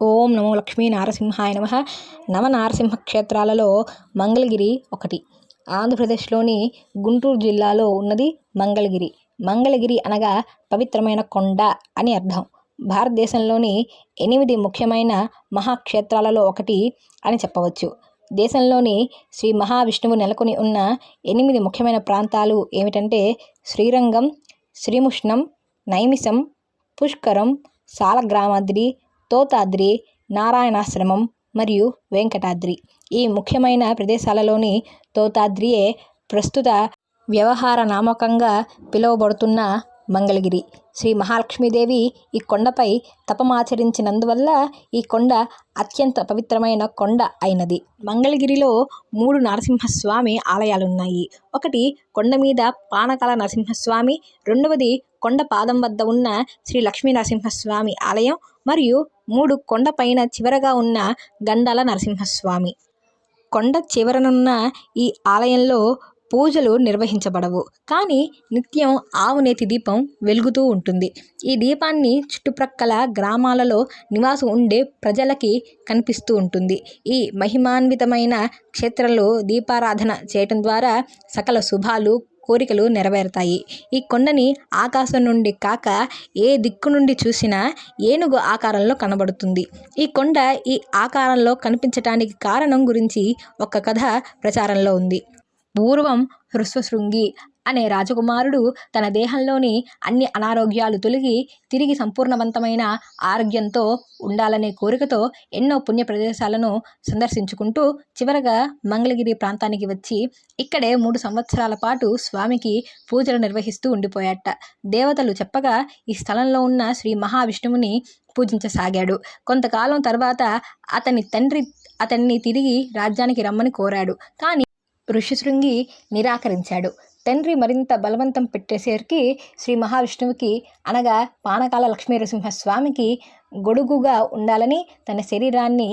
ఓం నమో లక్ష్మీ నారసింహాయ నమః. నవనారసింహ క్షేత్రాలలో మంగళగిరి ఒకటి. ఆంధ్రప్రదేశ్లోని గుంటూరు జిల్లాలో ఉన్నది మంగళగిరి. మంగళగిరి అనగా పవిత్రమైన కొండ అని అర్థం. భారతదేశంలోని 8 ముఖ్యమైన మహాక్షేత్రాలలో ఒకటి అని చెప్పవచ్చు. దేశంలోని శ్రీ మహావిష్ణువు నెలకొని ఉన్న 8 ముఖ్యమైన ప్రాంతాలు ఏమిటంటే శ్రీరంగం, శ్రీముష్ణం, నైమిషం, పుష్కరం, సాలగ్రామాద్రి, తోతాద్రి, నారాయణాశ్రమం మరియు వెంకటాద్రి. ఈ ముఖ్యమైన ప్రదేశాలలోని తోతాద్రియే ప్రస్తుత వ్యవహార నామకంగా పిలువబడుతున్న మంగళగిరి. శ్రీ మహాలక్ష్మీదేవి ఈ కొండపై తపమాచరించినందువల్ల ఈ కొండ అత్యంత పవిత్రమైన కొండ అయినది. మంగళగిరిలో 3 నరసింహస్వామి ఆలయాలున్నాయి. ఒకటి కొండ మీద పానకాల నరసింహస్వామి, రెండవది కొండ పాదం వద్ద ఉన్న శ్రీ లక్ష్మీ నరసింహస్వామి ఆలయం మరియు 3 కొండ పైన చివరగా ఉన్న గండాల నరసింహస్వామి. కొండ చివరనున్న ఈ ఆలయంలో పూజలు నిర్వహించబడవు, కానీ నిత్యం ఆవునేతి దీపం వెలుగుతూ ఉంటుంది. ఈ దీపాన్ని చుట్టుప్రక్కల గ్రామాలలో నివాసం ఉండే ప్రజలకి కనిపిస్తూ ఉంటుంది. ఈ మహిమాన్వితమైన క్షేత్రంలో దీపారాధన చేయటం ద్వారా సకల శుభాలు, కోరికలు నెరవేరుతాయి. ఈ కొండని ఆకాశం నుండి కాక ఏ దిక్కు నుండి చూసినా ఏనుగు ఆకారంలో కనబడుతుంది. ఈ కొండ ఈ ఆకారంలో కనిపించటానికి కారణం గురించి ఒక కథ ప్రచారంలో ఉంది. పూర్వం హృష్వశృంగి అనే రాజకుమారుడు తన దేహంలోని అన్ని అనారోగ్యాలు తొలగి తిరిగి సంపూర్ణవంతమైన ఆరోగ్యంతో ఉండాలనే కోరికతో ఎన్నో పుణ్య ప్రదేశాలను సందర్శించుకుంటూ చివరగా మంగళగిరి ప్రాంతానికి వచ్చి ఇక్కడే 3 సంవత్సరాల పాటు స్వామికి పూజలు నిర్వహిస్తూ ఉండిపోయాట. దేవతలు చెప్పగా ఈ స్థలంలో ఉన్న శ్రీ మహావిష్ణువుని పూజించసాగాడు. కొంతకాలం తర్వాత అతని తండ్రి అతన్ని తిరిగి రాజ్యానికి రమ్మని కోరాడు. కానీ ఋషిశృంగి నిరాకరించాడు. తండ్రి మరింత బలవంతం పెట్టేసరికి శ్రీ మహావిష్ణువుకి అనగా పానకాల లక్ష్మీనరసింహస్వామికి గొడుగుగా ఉండాలని తన శరీరాన్ని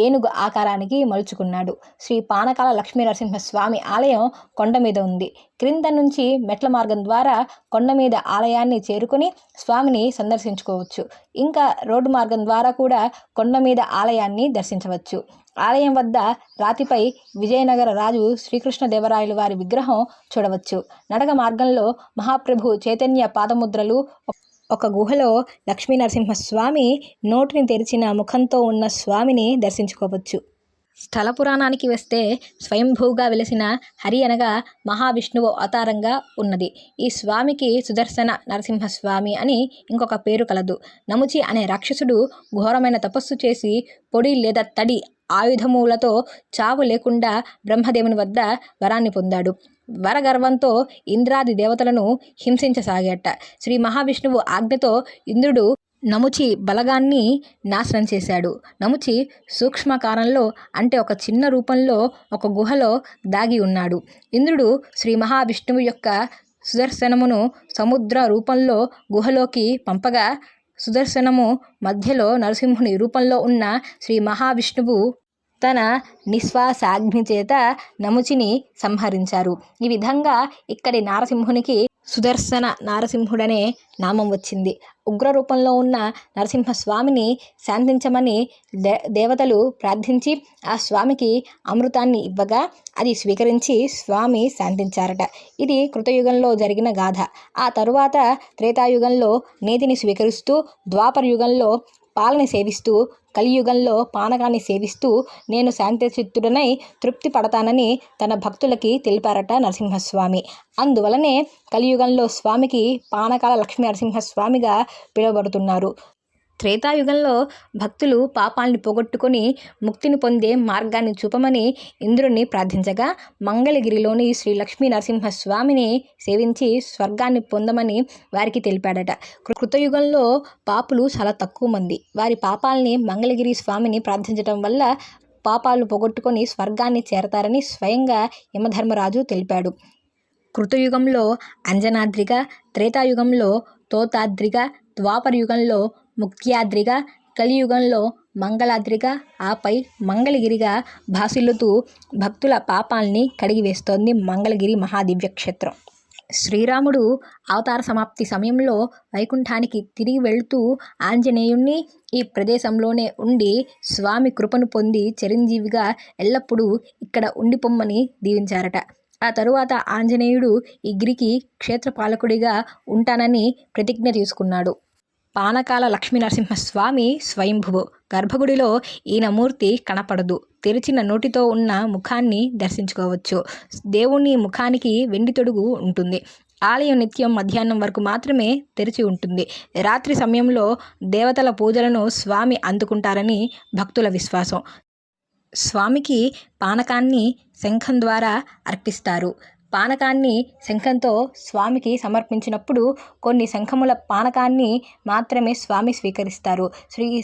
ఏనుగు ఆకారానికి మలుచుకున్నాడు. శ్రీ పానకాల లక్ష్మీనరసింహస్వామి ఆలయం కొండ మీద ఉంది. క్రింద నుంచి మెట్ల మార్గం ద్వారా కొండ మీద ఆలయాన్ని చేరుకొని స్వామిని సందర్శించుకోవచ్చు. ఇంకా రోడ్డు మార్గం ద్వారా కూడా కొండ మీద ఆలయాన్ని దర్శించవచ్చు. ఆలయం వద్ద రాతిపై విజయనగర రాజు శ్రీకృష్ణదేవరాయలు వారి విగ్రహం చూడవచ్చు. నడక మార్గంలో మహాప్రభు చైతన్య పాదముద్రలు, ఒక గుహలో లక్ష్మీనరసింహస్వామి నోటిని తెరిచిన ముఖంతో ఉన్న స్వామిని దర్శించుకోవచ్చు. స్థల పురాణానికి వస్తే స్వయంభూగా వెలిసిన హరి అనగా మహావిష్ణువు అవతారంగా ఉన్నది. ఈ స్వామికి సుదర్శన నరసింహస్వామి అని ఇంకొక పేరు కలదు. నముచి అనే రాక్షసుడు ఘోరమైన తపస్సు చేసి పొడి లేదా తడి ఆయుధములతో చావు లేకుండా బ్రహ్మదేవుని వద్ద వరాన్ని పొందాడు. వరగర్వంతో ఇంద్రాది దేవతలను హింసించసాగట. శ్రీ మహావిష్ణువు ఆజ్ఞతో ఇంద్రుడు నముచి బలగాన్ని నాశనం చేశాడు. నముచి సూక్ష్మకారంలో అంటే ఒక చిన్న రూపంలో ఒక గుహలో దాగి ఉన్నాడు. ఇంద్రుడు శ్రీ మహావిష్ణువు యొక్క సుదర్శనమును సముద్ర రూపంలో గుహలోకి పంపగా సుదర్శనము మధ్యలో నరసింహుని రూపంలో ఉన్న శ్రీ మహావిష్ణువు తన నిశ్వాసాగ్ని చేత నముచిని సంహరించారు. ఈ విధంగా ఇక్కడి నారసింహునికి సుదర్శన నారసింహుడనే నామం వచ్చింది. ఉగ్ర రూపంలో ఉన్న నరసింహస్వామిని శాంతించమని దేవతలు ప్రార్థించి ఆ స్వామికి అమృతాన్ని ఇవ్వగా అది స్వీకరించి స్వామి శాంతించారట. ఇది కృతయుగంలో జరిగిన గాథ. ఆ తరువాత త్రేతాయుగంలో నేతిని స్వీకరిస్తూ, ద్వాపర యుగంలో పాలని సేవిస్తూ, కలియుగంలో పానకాన్ని సేవిస్తూ నేను శాంతచిత్తుడనై తృప్తి పడతానని తన భక్తులకి తెలిపారట నరసింహస్వామి. అందువలనే కలియుగంలో స్వామికి పానకాల లక్ష్మీ నరసింహస్వామిగా పిలువబడుతున్నారు. త్రేతాయుగంలో భక్తులు పాపాల్ని పోగొట్టుకొని ముక్తిని పొందే మార్గాన్ని చూపమని ఇంద్రుణ్ణి ప్రార్థించగా మంగళగిరిలోని శ్రీ లక్ష్మీ నరసింహస్వామిని సేవించి స్వర్గాన్ని పొందమని వారికి తెలిపాడట. కృతయుగంలో పాపులు చాలా తక్కువ మంది. వారి పాపాలని మంగళగిరి స్వామిని ప్రార్థించటం వల్ల పాపాలు పోగొట్టుకొని స్వర్గాన్ని చేరతారని స్వయంగా యమధర్మరాజు తెలిపాడు. కృతయుగంలో అంజనాద్రిగా, త్రేతాయుగంలో తోతాద్రిగా, ద్వాపర యుగంలో ముక్త్యాద్రిగా, కలియుగంలో మంగళాద్రిగా, ఆపై మంగళగిరిగా భాసిల్లుతూ భక్తుల పాపాల్ని కడిగివేస్తోంది మంగళగిరి మహాదివ్య క్షేత్రం. శ్రీరాముడు అవతార సమాప్తి సమయంలో వైకుంఠానికి తిరిగి వెళ్తూ ఆంజనేయుణ్ణి ఈ ప్రదేశంలోనే ఉండి స్వామి కృపను పొంది చిరంజీవిగా ఎల్లప్పుడూ ఇక్కడ ఉండిపొమ్మని దీవించారట. ఆ తరువాత ఆంజనేయుడు ఈ గిరికి క్షేత్రపాలకుడిగా ఉంటానని ప్రతిజ్ఞ తీసుకున్నాడు. పానకాల లక్ష్మీనరసింహస్వామి స్వయంభువు. గర్భగుడిలో ఈయన మూర్తి కనపడదు. తెరిచిన నోటితో ఉన్న ముఖాన్ని దర్శించుకోవచ్చు. దేవుని ముఖానికి వెండి తొడుగు ఉంటుంది. ఆలయం నిత్యం మధ్యాహ్నం వరకు మాత్రమే తెరిచి ఉంటుంది. రాత్రి సమయంలో దేవతల పూజలను స్వామి అందుకుంటారని భక్తుల విశ్వాసం. స్వామికి పానకాన్ని శంఖం ద్వారా అర్పిస్తారు. పానకాన్ని శంఖంతో స్వామికి సమర్పించినప్పుడు కొన్ని శంఖముల పానకాన్ని మాత్రమే స్వామి స్వీకరిస్తారు.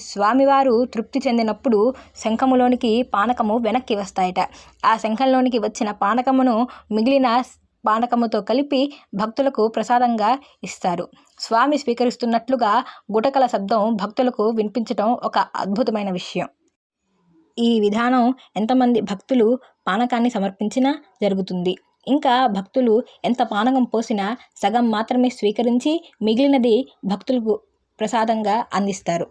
స్వామివారు తృప్తి చెందినప్పుడు శంఖములోనికి పానకము వెనక్కి వస్తాయట. ఆ శంఖంలోనికి వచ్చిన పానకమును మిగిలిన పానకముతో కలిపి భక్తులకు ప్రసాదంగా ఇస్తారు. స్వామి స్వీకరిస్తున్నట్లుగా గుటకల శబ్దం భక్తులకు వినిపించడం ఒక అద్భుతమైన విషయం. ఈ విధానం ఎంతమంది భక్తులు పానకాన్ని సమర్పించినా జరుగుతుంది. ఇంకా భక్తులు ఎంత పానకం పోసినా సగం మాత్రమే స్వీకరించి మిగిలినది భక్తులకు ప్రసాదంగా అందిస్తారు.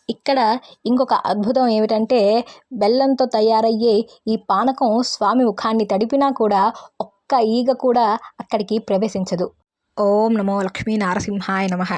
ఇక్కడ ఇంకొక అద్భుతం ఏమిటంటే బెల్లంతో తయారయ్యే ఈ పానకం స్వామి ముఖాన్ని తడిపినా కూడా ఒక్క ఈగ కూడా అక్కడికి ప్రవేశించదు. ఓం నమో లక్ష్మీ నారసింహాయ నమః.